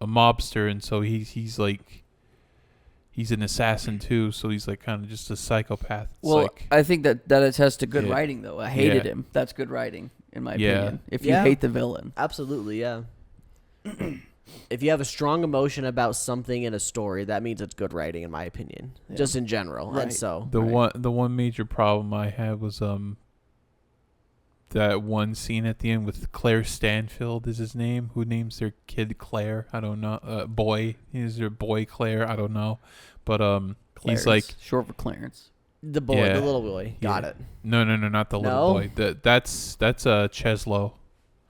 Speaker 3: mobster, and so he's like he's an assassin too, so he's like kind of just a psychopath. It's
Speaker 2: well,
Speaker 3: like,
Speaker 2: I think that attests to good writing, though. I hated him. That's good writing, in my opinion. If you hate the villain,
Speaker 1: absolutely, yeah. If you have a strong emotion about something in a story, that means it's good writing, in my opinion, just in general.
Speaker 2: Right.
Speaker 1: And so
Speaker 3: the one major problem I had was that one scene at the end with Claire Stanfield is his name, who names their kid Claire. I don't know. Boy. Is their boy Claire? I don't know. But
Speaker 2: Clarence,
Speaker 3: he's like
Speaker 2: short for Clarence.
Speaker 1: The boy, the little boy. Got it.
Speaker 3: No, not the little boy. That's Cheslow.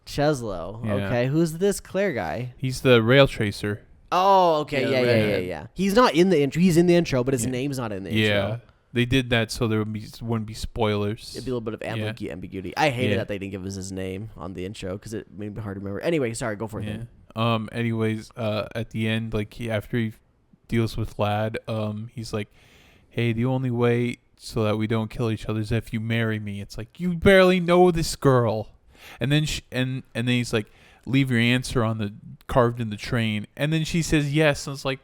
Speaker 1: Cheslow.
Speaker 3: Yeah.
Speaker 1: Okay. Who's this Claire guy?
Speaker 3: He's the rail tracer.
Speaker 1: Oh, okay. Yeah. He's not in the intro. He's in the intro, but his name's not in the intro.
Speaker 3: Yeah. They did that so there wouldn't be spoilers.
Speaker 1: It'd be a little bit of ambiguity. I hated that they didn't give us his name on the intro because it made me hard to remember. Anyway, sorry, go for it. Then.
Speaker 3: Anyways, at the end, like after he deals with Lad, he's like, "Hey, the only way so that we don't kill each other is if you marry me." It's like, you barely know this girl, and then and then he's like, "Leave your answer on the carved in the train," and then she says yes, and it's like,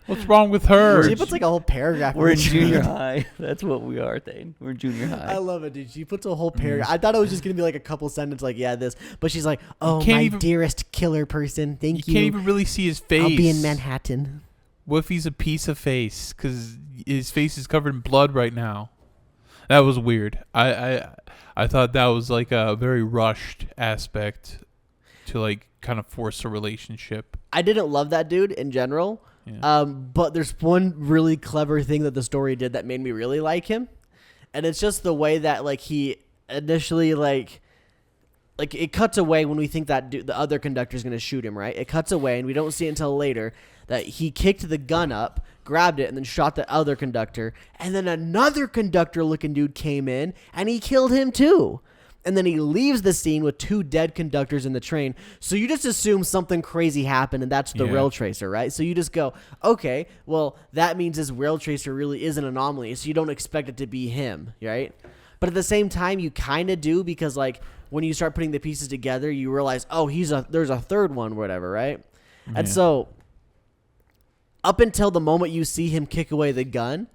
Speaker 3: what's wrong with her?
Speaker 1: She puts like a whole paragraph.
Speaker 2: We're in junior high. That's what we are, Thane. We're in junior high.
Speaker 1: I love it, dude. She puts a whole paragraph. I thought it was just going to be like a couple sentences like, yeah, this. But she's like, oh, my dearest killer person. Thank you.
Speaker 3: You can't even really see his face.
Speaker 1: I'll be in Manhattan.
Speaker 3: What if he's a piece of face? Because his face is covered in blood right now. That was weird. I thought that was like a very rushed aspect to like kind of force a relationship.
Speaker 1: I didn't love that dude in general.
Speaker 3: Yeah.
Speaker 1: But there's one really clever thing that the story did that made me really like him, and it's just the way that like he initially like it cuts away when we think that the other conductor's gonna shoot him, right? It cuts away, and we don't see it until later that he kicked the gun up, grabbed it, and then shot the other conductor, and then another conductor-looking dude came in, and he killed him too. And then he leaves the scene with two dead conductors in the train. So you just assume something crazy happened, and that's the rail tracer, right? So you just go, okay, well, that means this rail tracer really is an anomaly, so you don't expect it to be him, right? But at the same time, you kind of do, because like when you start putting the pieces together, you realize, oh, there's a third one, or whatever, right? Yeah. And so up until the moment you see him kick away the gun,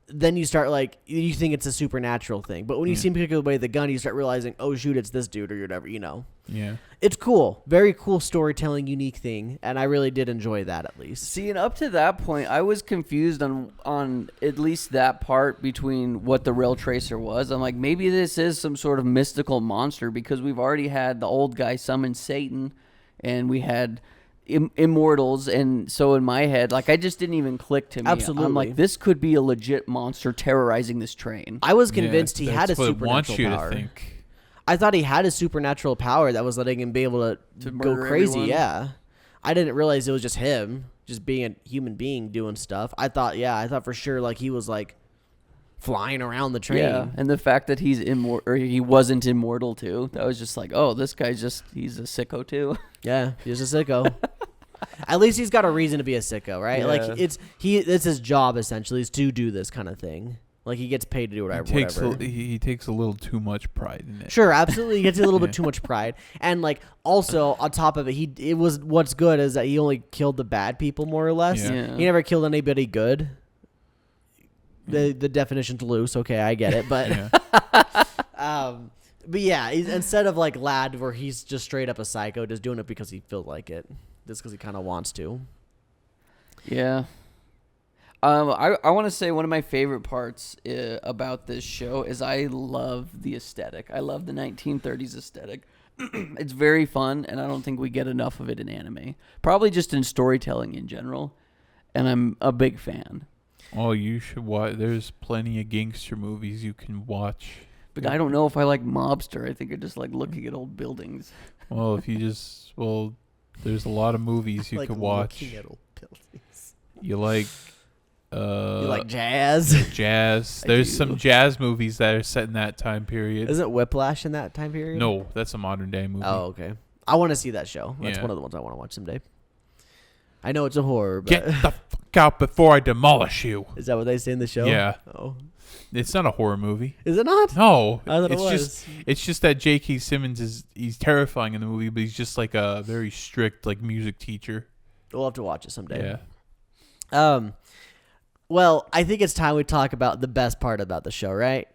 Speaker 1: then you start like you think it's a supernatural thing, but when you see him pick away the gun, you start realizing, oh shoot, it's this dude or whatever, you know.
Speaker 3: Yeah.
Speaker 1: It's cool, very cool storytelling, unique thing, and I really did enjoy that at least.
Speaker 2: See, and up to that point, I was confused on at least that part between what the Rail Tracer was. I'm like, maybe this is some sort of mystical monster because we've already had the old guy summon Satan, and we had immortals, and so in my head, like, I just didn't even click to me.
Speaker 1: Absolutely.
Speaker 2: I'm like, this could be a legit monster terrorizing this train.
Speaker 1: I was convinced he
Speaker 3: that's
Speaker 1: had a
Speaker 3: what it wants
Speaker 1: supernatural
Speaker 3: you
Speaker 1: power.
Speaker 3: to think.
Speaker 1: I thought he had a supernatural power that was letting him be able to go
Speaker 2: murder
Speaker 1: crazy.
Speaker 2: everyone?
Speaker 1: Yeah, I didn't realize it was just him, just being a human being doing stuff. I thought for sure like he was like flying around the train.
Speaker 2: Yeah, and the fact that he's immortal, or he wasn't immortal too, that was just like, oh, this guy's he's a sicko too.
Speaker 1: Yeah, he's a sicko. At least he's got a reason to be a sicko, right?
Speaker 2: Yeah.
Speaker 1: Like it's his job essentially is to do this kind of thing. Like he gets paid to do whatever.
Speaker 3: He takes a little too much pride in it.
Speaker 1: Sure, absolutely. He gets a little bit too much pride, and like also on top of it, it was what's good is that he only killed the bad people more or less.
Speaker 3: Yeah.
Speaker 1: He never killed anybody good. The definition's loose. Okay, I get it, but but yeah, instead of like Lad, where he's just straight up a psycho, just doing it because he feels like it, just because he kind of wants to.
Speaker 2: Yeah. I want to say one of my favorite parts about this show is I love the aesthetic. I love the 1930s aesthetic. It's very fun, and I don't think we get enough of it in anime. Probably just in storytelling in general, and I'm a big fan.
Speaker 3: Oh, you should watch. There's plenty of gangster movies you can watch.
Speaker 2: But I don't know if I like mobster. I think I just like looking at old buildings.
Speaker 3: Well, there's a lot of movies you
Speaker 1: Like
Speaker 3: can watch.
Speaker 1: looking at old buildings.
Speaker 3: You like
Speaker 1: You like jazz?
Speaker 3: jazz.
Speaker 1: I
Speaker 3: There's
Speaker 1: do.
Speaker 3: some jazz movies that are set in that time period.
Speaker 1: Isn't Whiplash in that time period?
Speaker 3: No, that's a modern day movie.
Speaker 1: Oh, okay. I want to see that show. That's
Speaker 3: Yeah.
Speaker 1: one of the ones I want to watch someday. I know it's a horror, but
Speaker 3: Get the fuck out before I demolish you.
Speaker 1: is that what they say in the show?
Speaker 3: Yeah.
Speaker 1: Oh,
Speaker 3: It's not a horror movie.
Speaker 1: is it not?
Speaker 3: No,
Speaker 1: I thought it
Speaker 3: it's
Speaker 1: was.
Speaker 3: it's just that J.K. Simmons he's terrifying in the movie, but he's just like a very strict like music teacher.
Speaker 1: We'll have to watch it someday.
Speaker 3: Yeah.
Speaker 1: Well, I think it's time we talk about the best part about the show, right?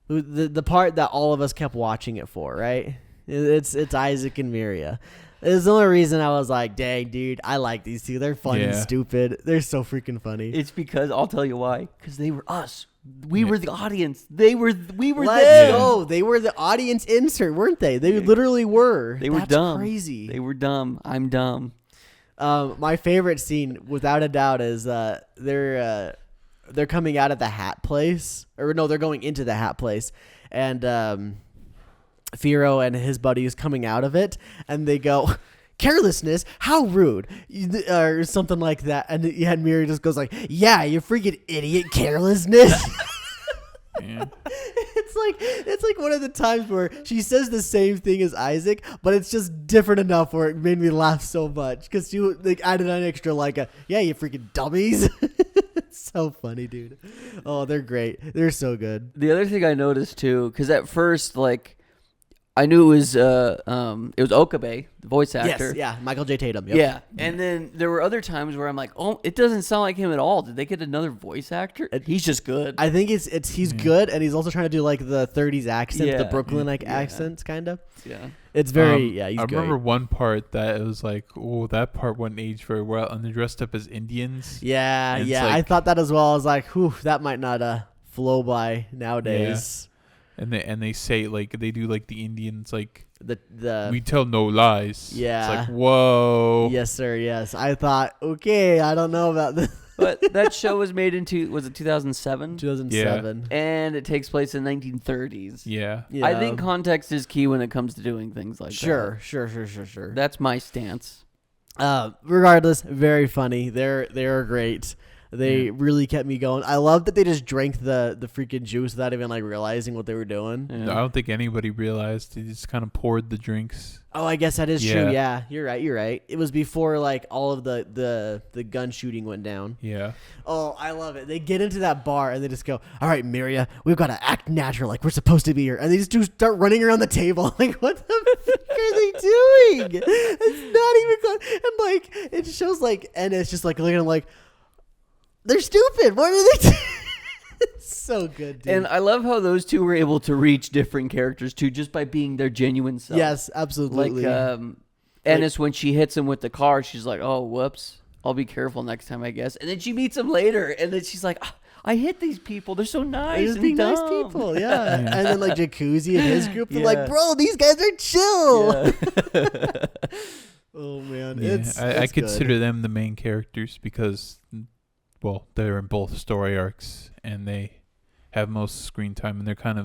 Speaker 1: The part that all of us kept watching it for, right? It's Isaac and Miria. It's the only reason I was like, dang, dude, I like these two. They're fun and
Speaker 3: Yeah.
Speaker 1: stupid. They're so freaking funny.
Speaker 2: It's because I'll tell you why. Because they were us. We were the audience. We were
Speaker 1: Let's
Speaker 2: them.
Speaker 1: go. They were the audience insert, weren't they? They literally were.
Speaker 2: They were
Speaker 1: That's
Speaker 2: dumb.
Speaker 1: crazy.
Speaker 2: They were dumb. I'm dumb.
Speaker 1: My favorite scene, without a doubt, is they're coming out of the hat place, or no, they're going into the hat place, and Firo and his buddy is coming out of it, and they go, "Carelessness, how rude," or something like that, and Miri just goes like, "Yeah, you freaking idiot, carelessness."
Speaker 3: Yeah.
Speaker 1: It's like one of the times where she says the same thing as Isaac, but it's just different enough where it made me laugh so much because she like added an extra like yeah, you freaking dummies. It's so funny, dude. Oh, they're great. They're so good.
Speaker 2: The other thing I noticed too, because at first, like, I knew it was Okabe, the voice actor.
Speaker 1: Yes, yeah, Michael J. Tatum. Yep.
Speaker 2: Yeah, and then there were other times where I'm like, oh, it doesn't sound like him at all. Did they get another voice actor? He's just good.
Speaker 1: I think he's good, and he's also trying to do like the 30s accent, the
Speaker 2: Yeah.
Speaker 1: Brooklyn like
Speaker 2: Yeah.
Speaker 1: accents, kind of.
Speaker 2: Yeah.
Speaker 1: It's very
Speaker 3: I
Speaker 1: he's
Speaker 3: remember
Speaker 1: great.
Speaker 3: one part that it was like, oh, that part wouldn't age very well, and they're dressed up as Indians.
Speaker 1: Yeah,
Speaker 3: And it's
Speaker 1: yeah. I
Speaker 3: like-
Speaker 1: thought that as well. I was like, whew, that might not flow by nowadays.
Speaker 3: And they say like they do like the Indians like
Speaker 1: The
Speaker 3: we tell no lies.
Speaker 1: Yeah.
Speaker 3: It's like whoa.
Speaker 1: yes, sir. Yes, I thought, okay, I don't know about this.
Speaker 2: But that show was made in 2007?
Speaker 1: 2007.
Speaker 2: And it takes place in 1930s.
Speaker 3: Yeah.
Speaker 1: Yeah.
Speaker 2: I think context is key when it comes to doing things like
Speaker 1: Sure.
Speaker 2: that. That's my stance.
Speaker 1: Regardless, very funny. They're great. They really kept me going. I love that they just drank the freaking juice without even like realizing what they were doing.
Speaker 3: I don't think anybody realized. They just kind of poured the drinks.
Speaker 1: Oh, I guess that is
Speaker 3: Yeah.
Speaker 1: true. Yeah, you're right. It was before like all of the gun shooting went down.
Speaker 3: Yeah.
Speaker 1: Oh, I love it. They get into that bar and they just go, "All right, Miria, we've got to act natural, like we're supposed to be here." And they just start running around the table, like, "What the fuck are they doing?" It's not even close. And like, it shows like, and it's just like looking at them like, they're stupid. What are they doing? So good, dude.
Speaker 2: And I love how those two were able to reach different characters too, just by being their genuine self.
Speaker 1: Yes, absolutely.
Speaker 2: Like Ennis, when she hits him with the car, she's like, "Oh, whoops! I'll be careful next time, I guess." And then she meets him later, and then she's like, "I hit these people. They're so nice.
Speaker 1: They're just
Speaker 2: and
Speaker 1: being nice
Speaker 2: dumb."
Speaker 1: people, yeah. And then like Jacuzzi and his group, they're
Speaker 2: Yeah.
Speaker 1: like, bro, these guys are chill.
Speaker 2: Yeah.
Speaker 1: Oh man,
Speaker 3: Yeah,
Speaker 1: it's
Speaker 3: I
Speaker 1: good.
Speaker 3: consider them the main characters because, well, they're in both story arcs and they have most screen time, and they're kind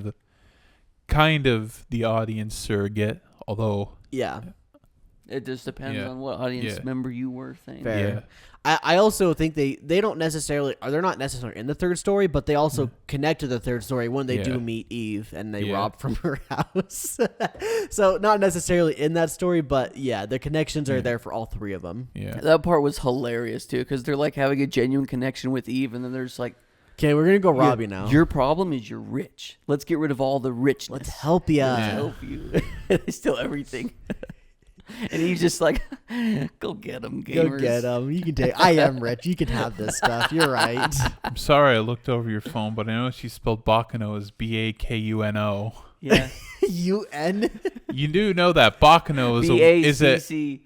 Speaker 3: of the audience surrogate. Although,
Speaker 1: Yeah,
Speaker 2: It just depends
Speaker 3: Yeah.
Speaker 2: on what audience
Speaker 3: Yeah.
Speaker 2: member you were.
Speaker 1: fair.
Speaker 3: yeah,
Speaker 1: I also think they don't necessarily, or they're not necessarily in the third story, but they also connect to the third story when they do
Speaker 3: Yeah.
Speaker 1: meet Eve and they
Speaker 3: Yeah.
Speaker 1: rob from her house. So not necessarily in that story, but yeah, the connections are
Speaker 3: Yeah.
Speaker 1: there for all three of them.
Speaker 3: yeah.
Speaker 2: That part was hilarious too, because they're like having a genuine connection with Eve, and then there's like,
Speaker 1: Okay, we're gonna go rob
Speaker 2: "Your-
Speaker 1: you now.
Speaker 2: Your problem is you're rich. Let's get rid of all the richness.
Speaker 1: Let's help ya.
Speaker 2: Let's
Speaker 3: Yeah.
Speaker 2: help you." They steal everything. And he's just like, "Go get them, gamers."
Speaker 1: Go get them. You can take. I am rich. You can have this stuff. You're right.
Speaker 3: I'm sorry I looked over your phone, but I know she spelled Baccano as Bakuno.
Speaker 2: Yeah.
Speaker 1: UN.
Speaker 3: You do know that Baccano is it?
Speaker 2: BACC.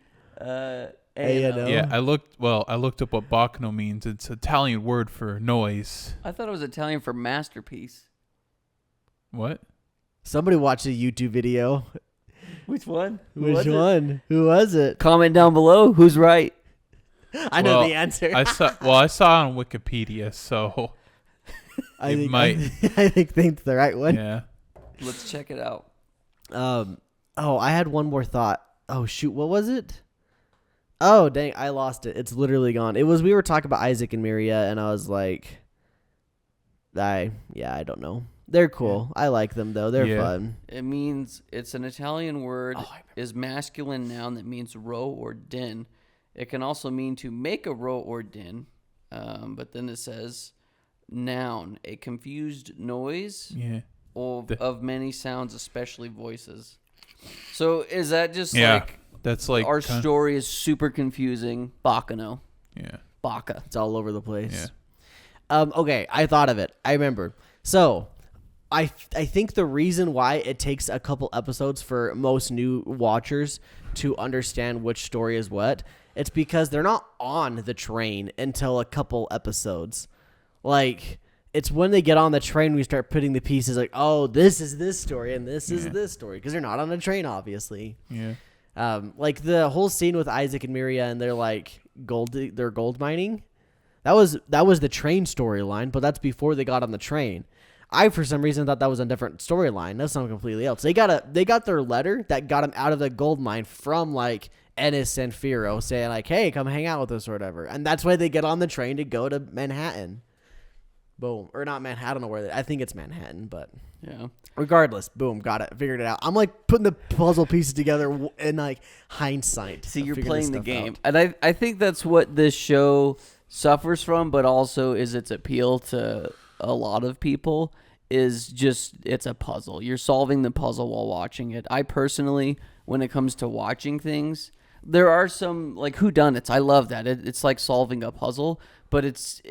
Speaker 1: A-N-O.
Speaker 3: Yeah, I looked up what Baccano means. It's an Italian word for noise.
Speaker 2: I thought it was Italian for masterpiece.
Speaker 3: What?
Speaker 1: Somebody watched a YouTube video.
Speaker 2: Which one?
Speaker 1: Which one? Who was it?
Speaker 2: Comment down below. Who's right?
Speaker 1: I know
Speaker 3: Well,
Speaker 1: the answer.
Speaker 3: I saw it on Wikipedia, so
Speaker 1: I
Speaker 3: it
Speaker 1: think,
Speaker 3: might-
Speaker 1: I think it's the right one.
Speaker 3: yeah.
Speaker 2: Let's check it out.
Speaker 1: Oh, I had one more thought. Oh shoot, what was it? Oh dang, I lost it. It's literally gone. We were talking about Isaac and Miria, and I was like, I don't know. They're cool. I like them though. They're
Speaker 3: Yeah.
Speaker 1: fun.
Speaker 2: It means it's an Italian word,
Speaker 1: Oh, I remember.
Speaker 2: is masculine noun that means row or din. It can also mean to make a row or din, but then it says noun, a confused noise
Speaker 3: Yeah.
Speaker 2: of many sounds, especially voices. So is that just
Speaker 3: Yeah.
Speaker 2: like
Speaker 3: That's like
Speaker 2: our story is super confusing? Baccano.
Speaker 3: Yeah.
Speaker 2: Bacca.
Speaker 1: It's all over the place.
Speaker 3: Yeah.
Speaker 1: Okay, I thought of it. I remember. So, I think the reason why it takes a couple episodes for most new watchers to understand which story is what, it's because they're not on the train until a couple episodes. Like, it's when they get on the train we start putting the pieces like, oh, this is this story and this is this story, because they're not on a train, obviously.
Speaker 3: Yeah.
Speaker 1: Like the whole scene with Isaac and Miria and they're like they're gold mining. That was the train storyline, but that's before they got on the train. I, for some reason, thought that was a different storyline. That's something completely else. They got their letter that got them out of the gold mine from like Ennis and Firo saying like, hey, come hang out with us or whatever. And that's why they get on the train to go to Manhattan. Boom. Or not Manhattan. I don't know where I think it's Manhattan, but
Speaker 2: Yeah.
Speaker 1: regardless, boom, got it. Figured it out. I'm like putting the puzzle pieces together in like hindsight.
Speaker 2: See,
Speaker 1: of
Speaker 2: you're
Speaker 1: figuring this
Speaker 2: playing the
Speaker 1: stuff
Speaker 2: game.
Speaker 1: out.
Speaker 2: And I think that's what this show suffers from, but also is its appeal to a lot of people is just it's a puzzle. You're solving the puzzle while watching it. I personally, when it comes to watching things, there are some like whodunits. I love that. It's like solving a puzzle, but it's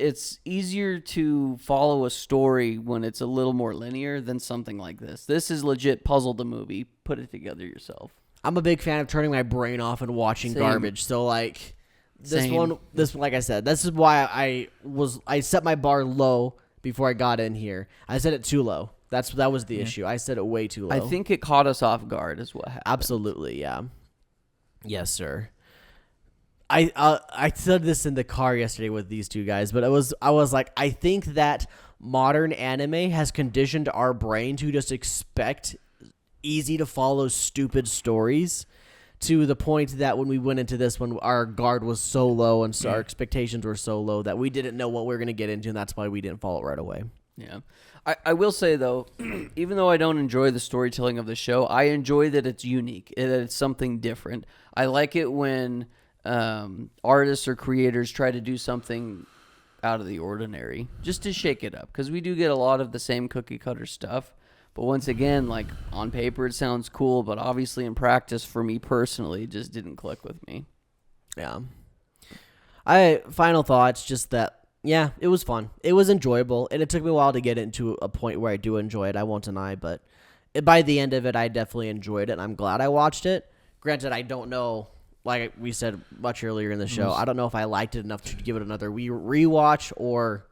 Speaker 2: easier to follow a story when it's a little more linear than something like this. This is legit puzzle the movie. Put it together yourself.
Speaker 1: I'm a big fan of turning my brain off and watching
Speaker 2: Same.
Speaker 1: garbage. So like
Speaker 2: Same.
Speaker 1: this like I said, this is why I set my bar low before I got in here. I set it too low. That was the issue. I set it way too low.
Speaker 2: I think it caught us off guard is what happened.
Speaker 1: Absolutely, yeah. Yes, sir. I said this in the car yesterday with these two guys, but I was like, I think that modern anime has conditioned our brain to just expect easy to follow stupid stories, to the point that when we went into this one, our guard was so low and so our expectations were so low that we didn't know what we were going to get into, and that's why we didn't follow it right away.
Speaker 2: Yeah. I will say, though, even though I don't enjoy the storytelling of the show, I enjoy that it's unique, that it's something different. I like it when artists or creators try to do something out of the ordinary, just to shake it up, because we do get a lot of the same cookie-cutter stuff. But once again, like, on paper it sounds cool, but obviously in practice, for me personally, it just didn't click with me.
Speaker 1: Yeah. Final thoughts, just that, Yeah, it was fun. It was enjoyable, and it took me a while to get into a point where I do enjoy it. I won't deny, but by the end of it, I definitely enjoyed it, and I'm glad I watched it. Granted, I don't know, like we said much earlier in the show, I don't know if I liked it enough to give it another rewatch, or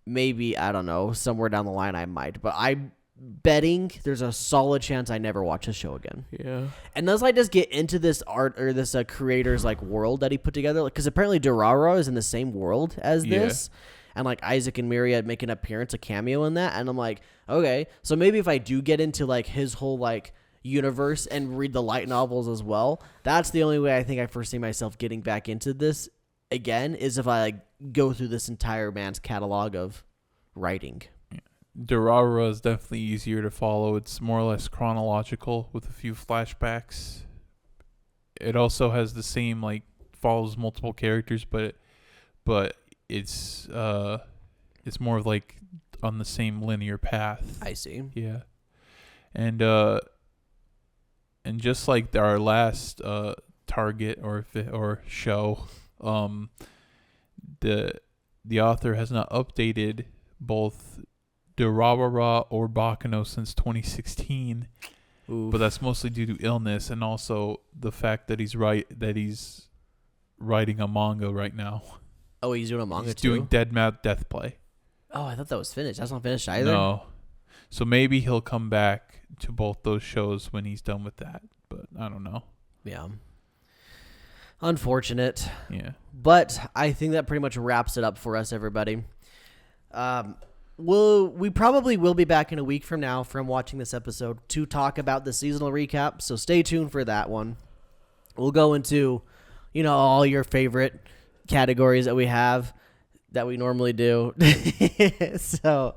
Speaker 1: maybe, I don't know, somewhere down the line I might. But I'm betting there's a solid chance I never watch the show again.
Speaker 3: Yeah.
Speaker 1: Unless I just get into this art or this creator's like world that he put together, because apparently Durara is in the same world as this, and like Isaac and Myriad make an appearance, a cameo in that, and I'm like, okay, so maybe if I do get into like his whole like universe and read the light novels as well, that's the only way I think I foresee myself getting back into this again, is if I like go through this entire man's catalog of writing.
Speaker 3: Durara is definitely easier to follow. It's more or less chronological with a few flashbacks. It also has the same, like, follows multiple characters, but it's more of like on the same linear path.
Speaker 1: I see.
Speaker 3: Yeah. And just like our last target or show, the author has not updated both Durarara or Baccano since 2016.
Speaker 1: Oof.
Speaker 3: But that's mostly due to illness, and also the fact that he's writing a manga right now.
Speaker 1: Oh, he's doing a manga
Speaker 3: He's
Speaker 1: too?
Speaker 3: doing Dead Mouth Death Play.
Speaker 1: Oh, I thought that was finished. That's not finished either?
Speaker 3: No. So maybe he'll come back to both those shows when he's done with that, but I don't know.
Speaker 1: Yeah. Unfortunate.
Speaker 3: Yeah.
Speaker 1: But I think that pretty much wraps it up for us, everybody. We probably will be back in a week from now from watching this episode to talk about the seasonal recap, so stay tuned for that one. We'll go into, all your favorite categories that we have that we normally do. So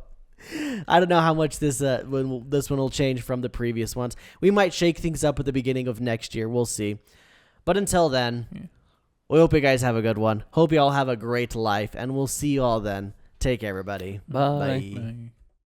Speaker 1: I don't know how much this one will change from the previous ones. We might shake things up at the beginning of next year. We'll see. But until then, we hope you guys have a good one. Hope you all have a great life, and we'll see you all then. Take care, everybody.
Speaker 2: Bye.
Speaker 3: Bye.